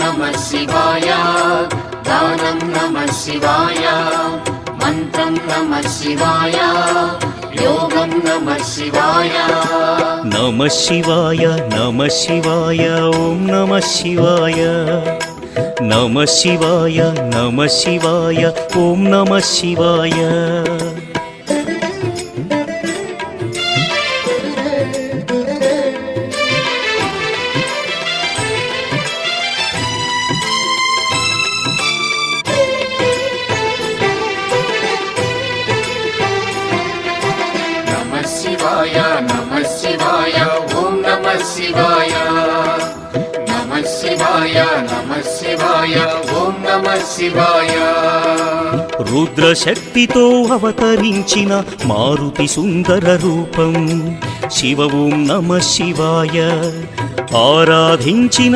नमः शिवाय दानं नमः शिवाय मन्त्रं नमः शिवाय योगं नमः शिवाय नमः शिवाय नमः शिवाय ॐ नमः शिवाय नमः शिवाय नमः शिवाय ॐ नमः शिवाय शिवाय नमः शिवाय ॐ नमः शिवाय नमः शिवाय नमः शिवाय ॐ नमः शिवाय रुद्रशक्तितो अवतरिंचिन मारुति सुंदर रूपं शिव ॐ नमः शिवाय आराधिंचिन